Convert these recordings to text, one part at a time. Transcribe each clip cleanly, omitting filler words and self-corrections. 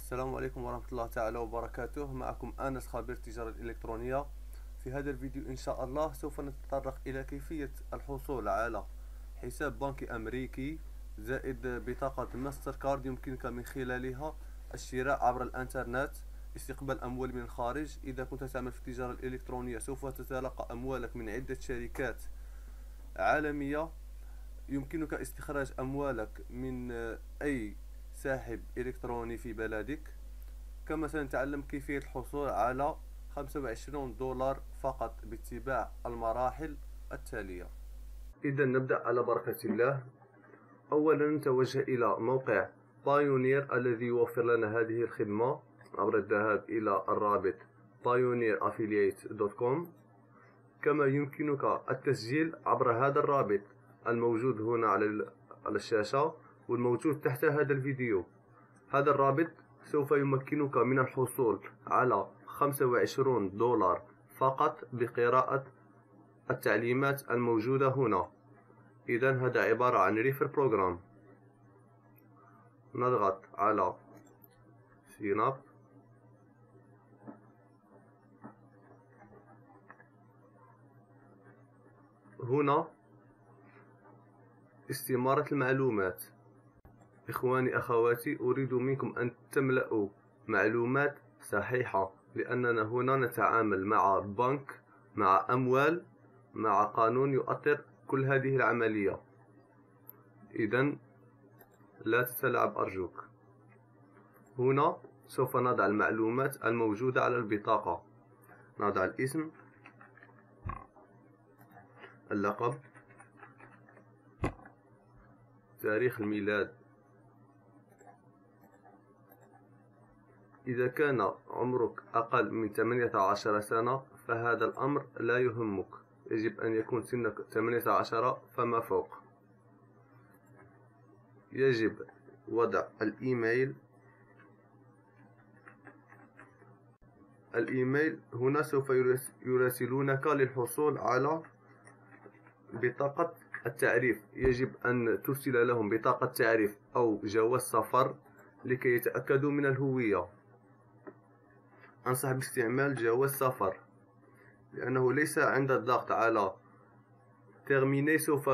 السلام عليكم ورحمة الله تعالى وبركاته. معكم أنس خبير التجارة الإلكترونية. في هذا الفيديو إن شاء الله سوف نتطرق إلى كيفية الحصول على حساب بنكي أمريكي زائد بطاقة ماستر كارد يمكنك من خلالها الشراء عبر الإنترنت، استقبال أموال من الخارج. إذا كنت تعمل في التجارة الإلكترونية سوف تتلقى أموالك من عدة شركات عالمية. يمكنك استخراج أموالك من أي ساحب إلكتروني في بلدك. كما سنتعلم كيفية الحصول على 25 دولار فقط باتباع المراحل التالية. إذا نبدأ على بركة الله. أولا نتوجه إلى موقع بايونير الذي يوفر لنا هذه الخدمة عبر الذهاب إلى الرابط pioneeraffiliate.com. كما يمكنك التسجيل عبر هذا الرابط الموجود هنا على الشاشة والموجود تحت هذا الفيديو. هذا الرابط سوف يمكنك من الحصول على 25 دولار فقط بقراءة التعليمات الموجودة هنا. إذن هذا عبارة عن ريفر بروجرام. نضغط على سين اب. هنا استمارة المعلومات. إخواني أخواتي، أريد منكم أن تملأوا معلومات صحيحة، لأننا هنا نتعامل مع بنك، مع أموال، مع قانون يؤطر كل هذه العملية. إذن لا تتلاعب أرجوك. هنا سوف نضع المعلومات الموجودة على البطاقة. نضع الاسم، اللقب، تاريخ الميلاد. إذا كان عمرك أقل من 18 سنة فهذا الأمر لا يهمك، يجب أن يكون سنك 18 فما فوق. يجب وضع الإيميل. الإيميل هنا سوف يراسلونك للحصول على بطاقة التعريف. يجب أن ترسل لهم بطاقة تعريف أو جواز سفر لكي يتأكدوا من الهوية. أنصح باستعمال جواز سفر، لأنه ليس عند الضغط على تيرميني سوف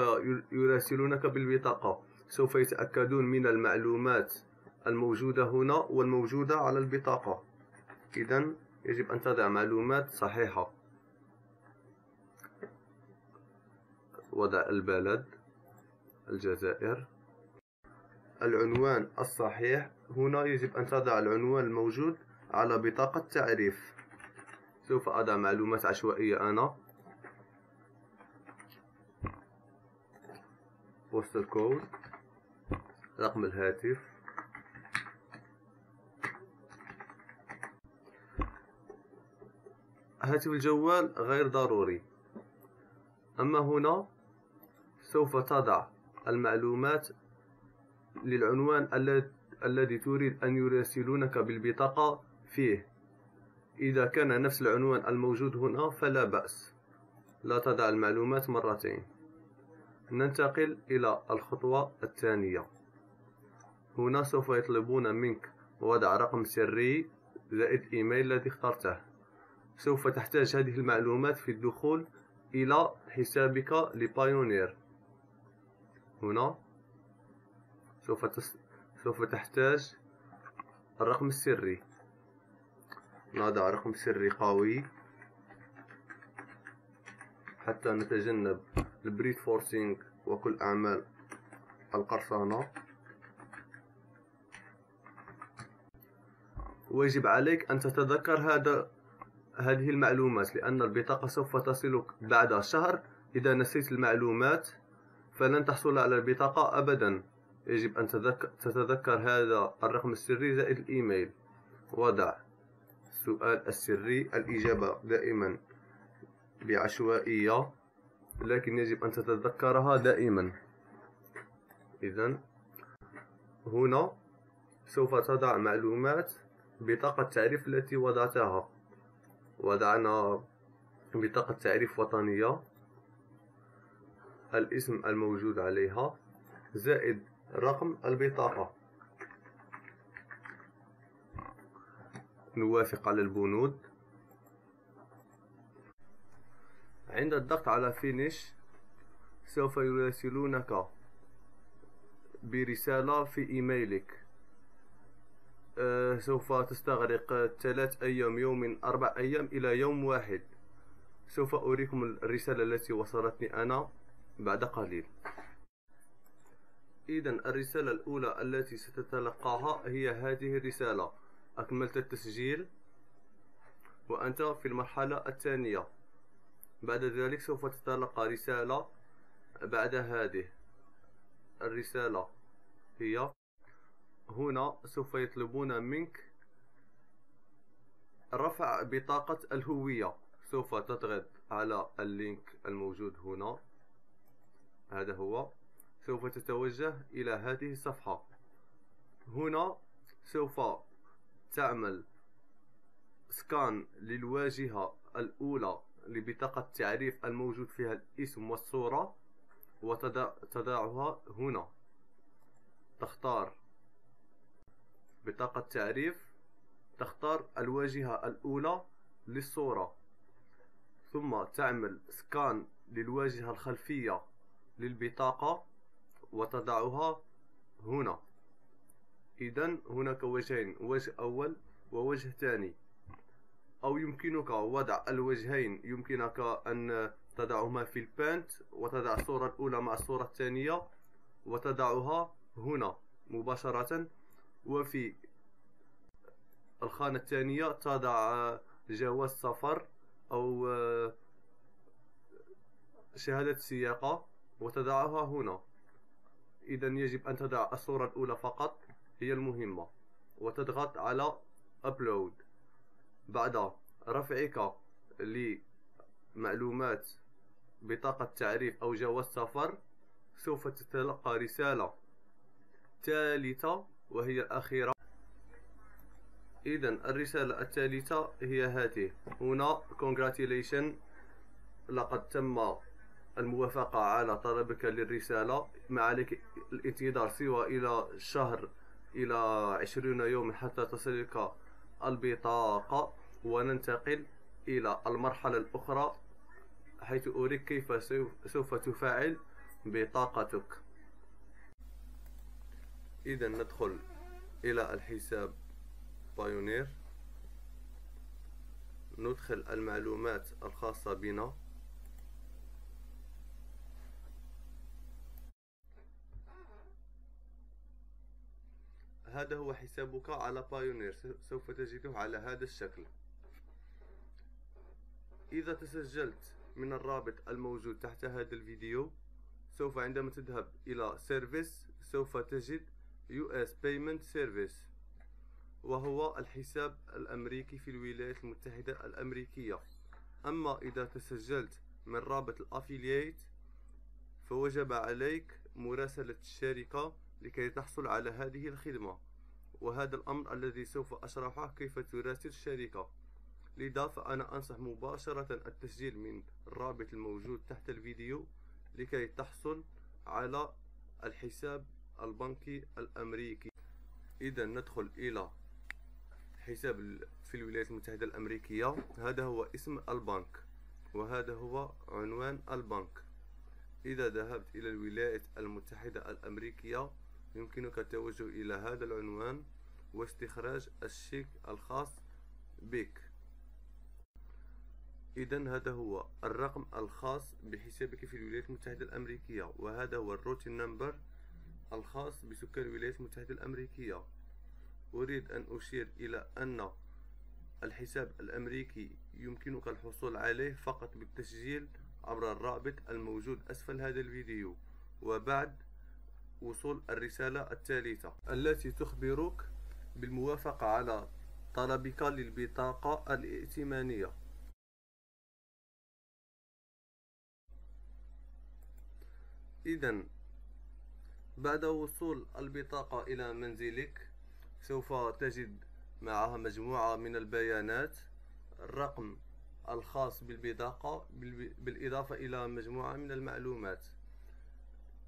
يراسلونك بالبطاقة. سوف يتأكدون من المعلومات الموجودة هنا والموجودة على البطاقة. إذن يجب أن تضع معلومات صحيحة. وضع البلد الجزائر. العنوان الصحيح. هنا يجب أن تضع العنوان الموجود على بطاقة تعريف. سوف أضع معلومات عشوائية أنا. بوستال كود، رقم الهاتف، هاتف الجوال غير ضروري. أما هنا سوف تضع المعلومات للعنوان الذي تريد أن يراسلونك بالبطاقة فيه. إذا كان نفس العنوان الموجود هنا فلا بأس، لا تضع المعلومات مرتين. ننتقل إلى الخطوة الثانية. هنا سوف يطلبون منك وضع رقم سري زائد إيميل الذي اخترته. سوف تحتاج هذه المعلومات في الدخول إلى حسابك لبايونير. هنا سوف تحتاج الرقم السري. نضع رقم سري قوي حتى نتجنب البريت فورسينج وكل أعمال القرصنة. ويجب عليك أن تتذكر هذه المعلومات، لأن البطاقة سوف تصلك بعد شهر. إذا نسيت المعلومات فلن تحصل على البطاقة أبدا. يجب أن تتذكر هذا الرقم السري زائد الإيميل. وضع السؤال السري. الإجابة دائما بعشوائية، لكن يجب أن تتذكرها دائما. إذن هنا سوف تضع معلومات بطاقة تعريف التي وضعتها. وضعنا بطاقة تعريف وطنية، الاسم الموجود عليها زائد رقم البطاقة. نوافق على البنود. عند الضغط على فينيش سوف يراسلونك برسالة في إيميلك. سوف تستغرق 3 أيام، يوم 4 أيام إلى يوم واحد. سوف أريكم الرسالة التي وصلتني أنا بعد قليل. إذن الرسالة الأولى التي ستتلقاها هي هذه الرسالة: أكملت التسجيل وأنت في المرحلة الثانية. بعد ذلك سوف تتلقى رسالة بعد هذه الرسالة، هي هنا سوف يطلبون منك رفع بطاقة الهوية. سوف تضغط على اللينك الموجود هنا، هذا هو. سوف تتوجه إلى هذه الصفحة. هنا سوف تعمل سكان للواجهة الأولى لبطاقة التعريف الموجود فيها الاسم والصورة، وتضعها هنا. تختار بطاقة تعريف، تختار الواجهة الأولى للصورة، ثم تعمل سكان للواجهة الخلفية للبطاقة وتضعها هنا. إذن هناك وجهين، وجه أول ووجه ثاني، أو يمكنك وضع الوجهين. يمكنك أن تضعهما في البانت وتضع الصورة الأولى مع الصورة الثانية وتضعها هنا مباشرة، وفي الخانة الثانية تضع جواز سفر أو شهادة سياقة وتضعها هنا. إذن يجب أن تضع الصورة الأولى فقط، هي المهمة، وتضغط على أبلود. بعد رفعك لمعلومات بطاقة تعريف أو جواز سفر سوف تتلقى رسالة ثالثة وهي الأخيرة. إذن الرسالة الثالثة هي هذه هنا: Congratulations، لقد تم الموافقة على طلبك للرسالة. ما عليك الانتظار سوى إلى شهر إلى 20 يوم حتى تصلك البطاقة، وننتقل إلى المرحلة الأخرى حيث أريك كيف سوف تفعل بطاقتك. إذا ندخل إلى الحساب بايونير، ندخل المعلومات الخاصة بنا. هذا هو حسابك على بايونير، سوف تجده على هذا الشكل. إذا تسجلت من الرابط الموجود تحت هذا الفيديو، سوف عندما تذهب إلى سيرفيس سوف تجد US Payment Service، وهو الحساب الأمريكي في الولايات المتحدة الأمريكية. أما إذا تسجلت من رابط الأفيلييت فوجب عليك مراسلة الشركة لكي تحصل على هذه الخدمة، وهذا الأمر الذي سوف أشرحه كيف تراسل الشركة. لذا فأنا أنصح مباشرة التسجيل من الرابط الموجود تحت الفيديو لكي تحصل على الحساب البنكي الأمريكي. إذا ندخل إلى حساب في الولايات المتحدة الأمريكية. هذا هو اسم البنك وهذا هو عنوان البنك. إذا ذهبت إلى الولايات المتحدة الأمريكية يمكنك التوجه إلى هذا العنوان واستخراج الشيك الخاص بك. إذا هذا هو الرقم الخاص بحسابك في الولايات المتحدة الأمريكية، وهذا هو الروتين نمبر الخاص بسكان الولايات المتحدة الأمريكية. أريد أن أشير إلى أن الحساب الأمريكي يمكنك الحصول عليه فقط بالتسجيل عبر الرابط الموجود أسفل هذا الفيديو، وبعد وصول الرسالة الثالثة التي تخبرك بالموافقة على طلبك للبطاقة الائتمانية. إذن بعد وصول البطاقة إلى منزلك سوف تجد معها مجموعة من البيانات، الرقم الخاص بالبطاقة بالإضافة إلى مجموعة من المعلومات.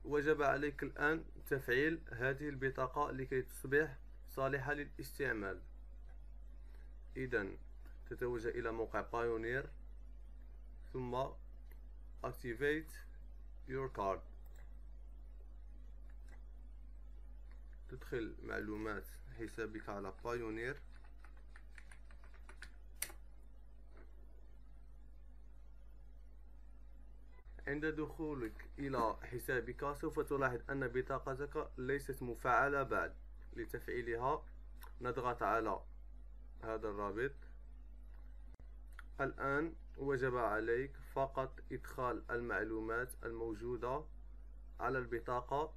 وجب عليك الآن تفعيل هذه البطاقة لكي تصبح صالحة للاستعمال. إذا تتوجه إلى موقع بايونير ثم activate your card. تدخل معلومات حسابك على بايونير. عند دخولك إلى حسابك سوف تلاحظ أن بطاقتك ليست مفعلة بعد. لتفعيلها نضغط على هذا الرابط. الآن وجب عليك فقط إدخال المعلومات الموجودة على البطاقة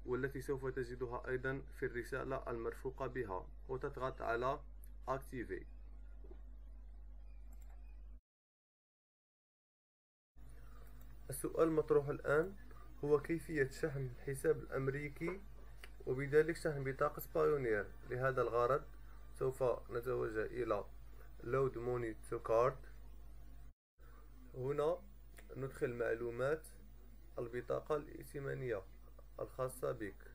والتي سوف تجدها أيضا في الرسالة المرفوقة بها، وتضغط على Activate. السؤال المطروح الآن هو كيفية شحن الحساب الأمريكي وبذلك شحن بطاقة بايونير. لهذا الغرض سوف نتوجه إلى Load Money to Card. هنا ندخل معلومات البطاقة الائتمانية الخاصة بك.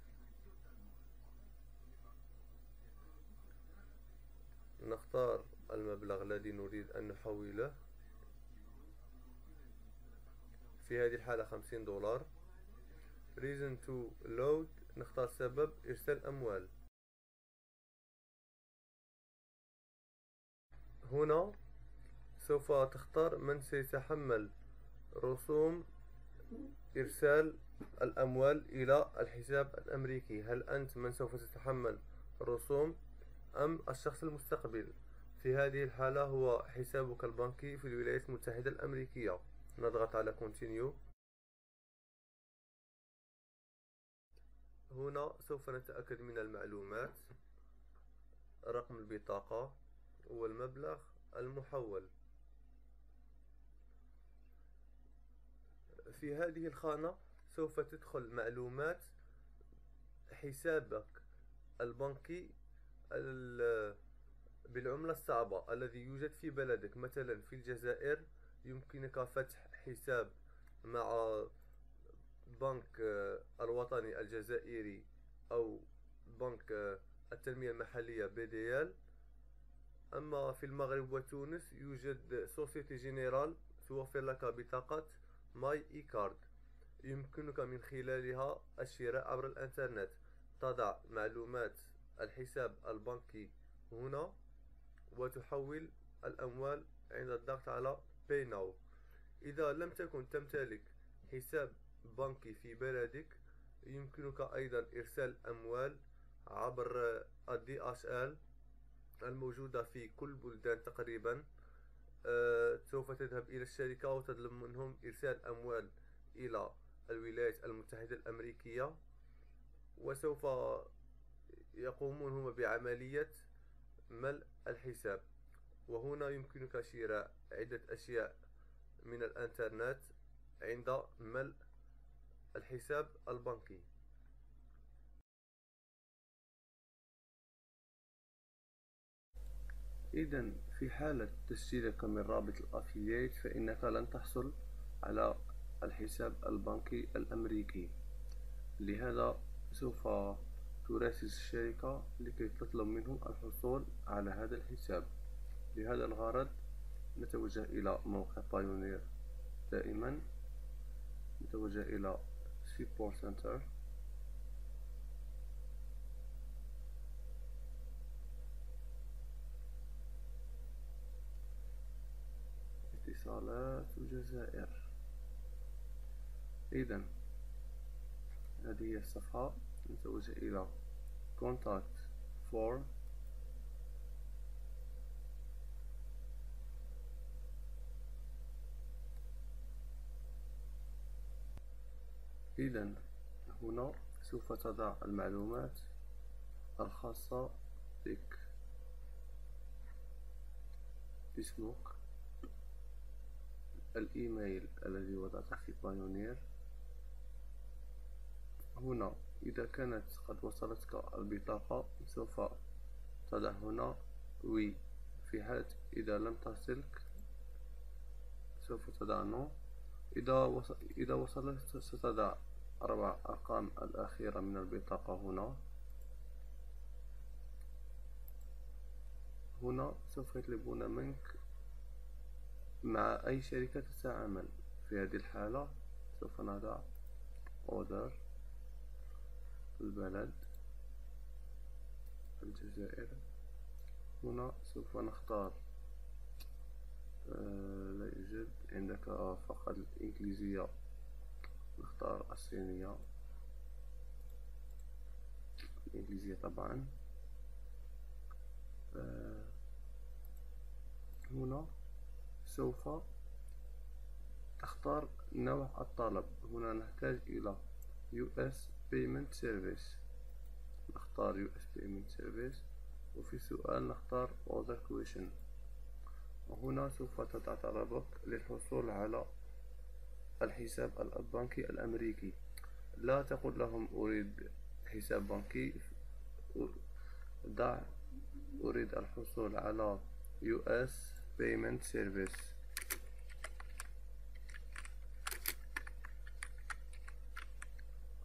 نختار المبلغ الذي نريد أن نحوله، في هذه الحالة $50. Reason to load، نختار سبب إرسال أموال. هنا سوف تختار من سيتحمل رسوم إرسال الأموال إلى الحساب الأمريكي. هل أنت من سوف تتحمل الرسوم أم الشخص المستقبل؟ في هذه الحالة هو حسابك البنكي في الولايات المتحدة الأمريكية. نضغط على Continue. هنا سوف نتأكد من المعلومات، رقم البطاقة والمبلغ المحول. في هذه الخانة سوف تدخل معلومات حسابك البنكي بالعملة الصعبة الذي يوجد في بلدك. مثلا في الجزائر يمكنك فتح حساب مع بنك الوطني الجزائري أو بنك التنمية المحلية BDL. أما في المغرب وتونس يوجد سوسيتي جينيرال توفر لك بطاقة ماي إي كارد، يمكنك من خلالها الشراء عبر الإنترنت. تضع معلومات الحساب البنكي هنا وتحول الأموال عند الضغط على Pay Now. إذا لم تكن تمتلك حساب بنكي في بلدك يمكنك أيضا إرسال أموال عبر DHL الموجودة في كل بلدان تقريبا. سوف تذهب إلى الشركة وتطلب منهم إرسال أموال إلى الولايات المتحدة الأمريكية، وسوف يقومون هم بعملية ملء الحساب. وهنا يمكنك شراء عدة أشياء من الإنترنت عند ملء الحساب البنكي. إذا في حالة تسجيلك من رابط الأفيليت فإنك لن تحصل على الحساب البنكي الأمريكي. لهذا سوف تراسل الشركة لكي تطلب منهم الحصول على هذا الحساب. لهذا الغرض نتوجه إلى موقع بايونير. دائما نتوجه إلى Support Center. اتصالات الجزائر. إذا هذه هي الصفحة. نتوجه إلى Contact For. إذا هنا سوف تضع المعلومات الخاصة بك، اسمك، الإيميل الذي وضعته في بايونير. هنا إذا كانت قد وصلتك البطاقة سوف تضع هنا وي. في حالة إذا لم تصلك سوف تضع نو. إذا وصلت ستضع 4 أرقام الأخيرة من البطاقة هنا. هنا سوف يطلبون منك مع أي شركة تتعامل. في هذه الحالة سوف نضع order البلد الجزائر. هنا سوف نختار لا يوجد عندك فقط الإنجليزية، نختار الصينية، الإنجليزية طبعا. هنا سوف تختار نوع الطلب. هنا نحتاج إلى US Payment Service، نختار US Payment Service، وفي سؤال نختار Other Question. وهنا سوف تضع طلبك للحصول على الحساب البنكي الأمريكي. لا تقل لهم أريد حساب بنكي، ضع أريد الحصول على US Payment Service.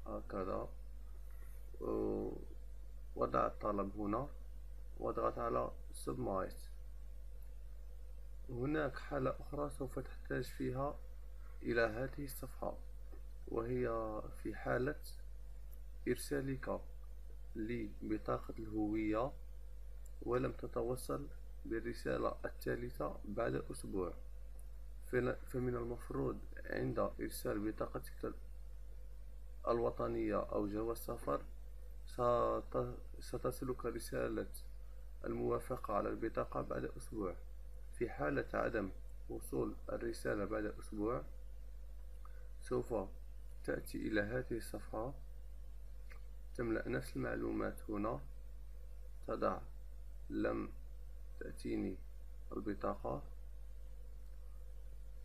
هكذا، وضع الطلب هنا واضغط على Submit. هناك حالة أخرى سوف تحتاج فيها إلى هذه الصفحة، وهي في حالة إرسالك لبطاقة الهوية ولم تتوصل بالرسالة الثالثة بعد أسبوع. فمن المفروض عند إرسال بطاقتك الوطنية أو جواز سفر ستصلك رسالة الموافقة على البطاقة بعد أسبوع. في حالة عدم وصول الرسالة بعد أسبوع سوف تأتي إلى هذه الصفحة، تملأ نفس المعلومات. هنا تضع لم تأتيني البطاقة،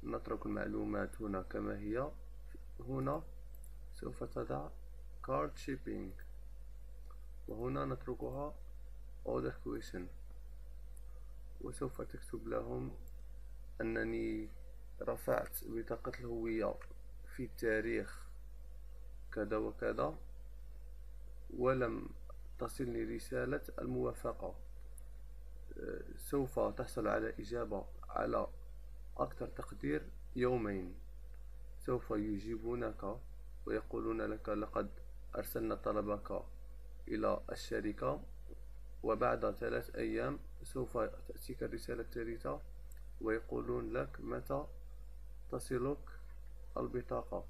نترك المعلومات هنا كما هي. هنا سوف تضع card shipping، وهنا نتركها other question، وسوف تكتب لهم أنني رفعت بطاقة الهوية في التاريخ كذا وكذا ولم تصلني رسالة الموافقة. سوف تحصل على إجابة على أكثر تقدير يومين. سوف يجيبونك ويقولون لك لقد أرسلنا طلبك إلى الشركة، وبعد 3 أيام سوف تأتيك الرسالة الثالثة ويقولون لك متى تصلك البطاقة.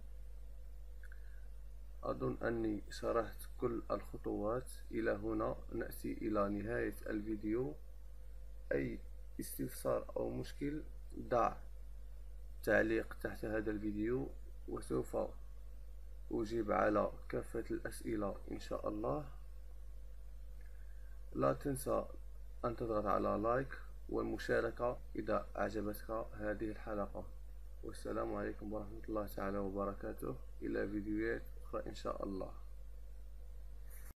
أظن أني شرحت كل الخطوات. إلى هنا نأتي إلى نهاية الفيديو. أي استفسار أو مشكل ضع تعليق تحت هذا الفيديو، وسوف أجيب على كافة الأسئلة إن شاء الله. لا تنسى أن تضغط على لايك والمشاركة إذا أعجبتك هذه الحلقة. والسلام عليكم ورحمة الله تعالى وبركاته. إلى فيديوهات أخرى إن شاء الله.